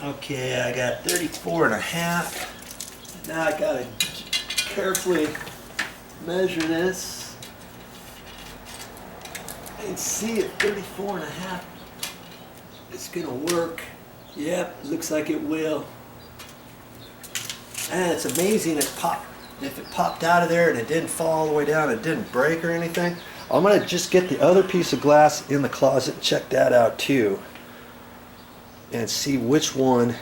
Okay, I got 34 and a half. Now I gotta carefully measure this and see if 34 and a half is gonna work. Yep, looks like it will. And it's amazing if it popped out of there and it didn't fall all the way down, it didn't break or anything. I'm gonna just get the other piece of glass in the closet and check that out too. And see which one,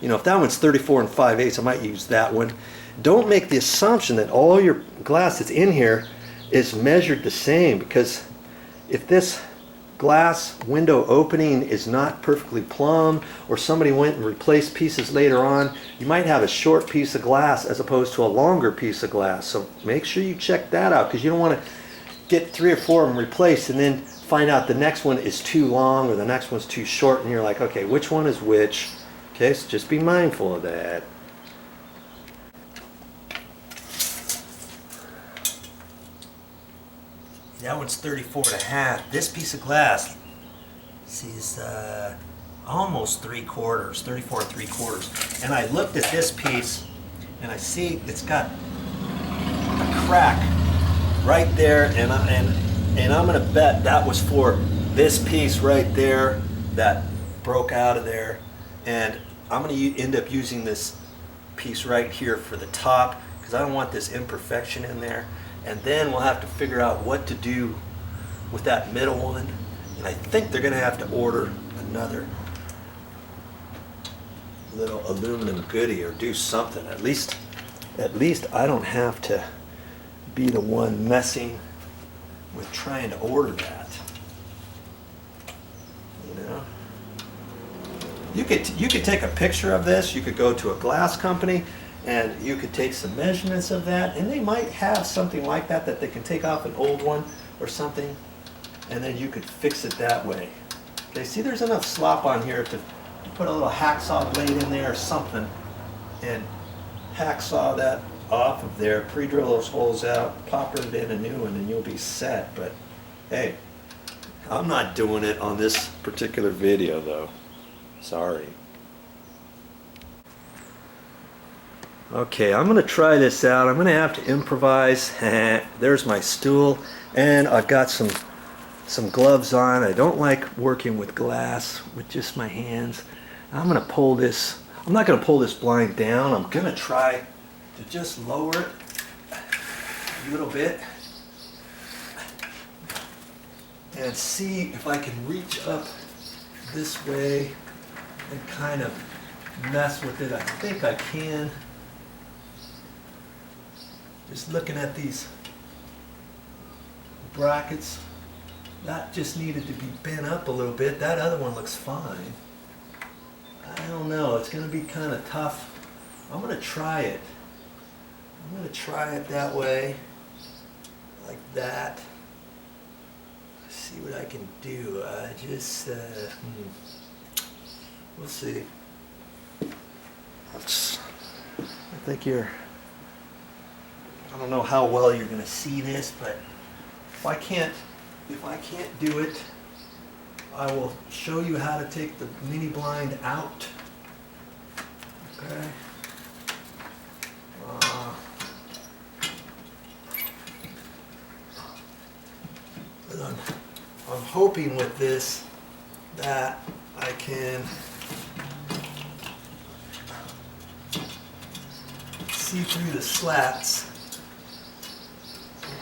you know, if that one's 34 and 5/8, I might use that one. Don't make the assumption that all your glass that's in here is measured the same, because if this glass window opening is not perfectly plumb, or somebody went and replaced pieces later on, you might have a short piece of glass as opposed to a longer piece of glass. So make sure you check that out, because you don't want to get 3 or 4 of them replaced and then find out the next one is too long or the next one's too short, and you're like, okay, which one is which? Okay, so just be mindful of that. That one's 34 and a half. This piece of glass, see, is almost 3/4, 34 3/4. And I looked at this piece and I see it's got a crack right there, and I'm gonna bet that was for this piece right there that broke out of there. And I'm gonna end up using this piece right here for the top, because I don't want this imperfection in there. And then we'll have to figure out what to do with that middle one. And I think they're gonna have to order another little aluminum goodie or do something. At least I don't have to be the one messing with trying to order that. You know? You could take a picture of this. You could go to a glass company and you could take some measurements of that, and they might have something like that that they can take off an old one or something, and then you could fix it that way. Okay, see, there's enough slop on here to put a little hacksaw blade in there or something and hacksaw that off of there, pre-drill those holes out, pop it in a new one, and you'll be set. But hey, I'm not doing it on this particular video though. Sorry. Okay, I'm gonna try this out. I'm gonna have to improvise. There's my stool, and I've got some gloves on. I don't like working with glass with just my hands. I'm gonna pull this. I'm not gonna pull this blind down. I'm gonna try to just lower it a little bit and see if I can reach up this way and kind of mess with it. I think I can. Just looking at these brackets, that just needed to be bent up a little bit. That other one looks fine. I don't know, it's gonna be kind of tough. I'm gonna try it. I'm gonna try it that way, like that. See what I can do. We'll see. I think I don't know how well you're going to see this, but if I can't do it, I will show you how to take the mini blind out. Okay. I'm hoping with this that I can see through the slats.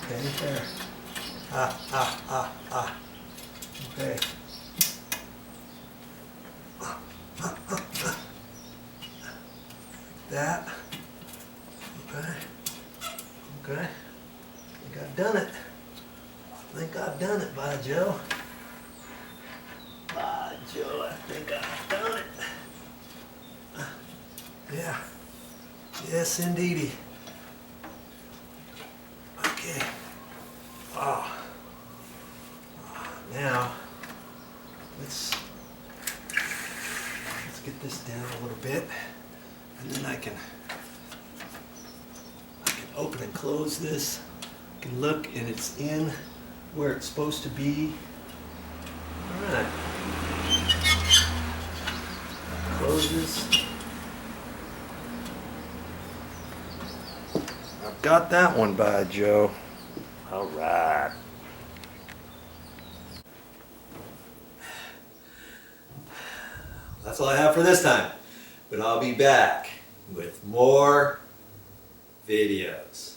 Okay, there. Okay. That. Okay. Okay. I think I've done it. I think I've done it, VideoJoe. VideoJoe, I think I've done it. Yeah. Yes, indeedy. Okay. Now, let's get this down a little bit, and then I can open and close this. I can look, and it's in where it's supposed to be. All right. Close this. Got that one by Joe. All right. That's all I have for this time. But I'll be back with more videos.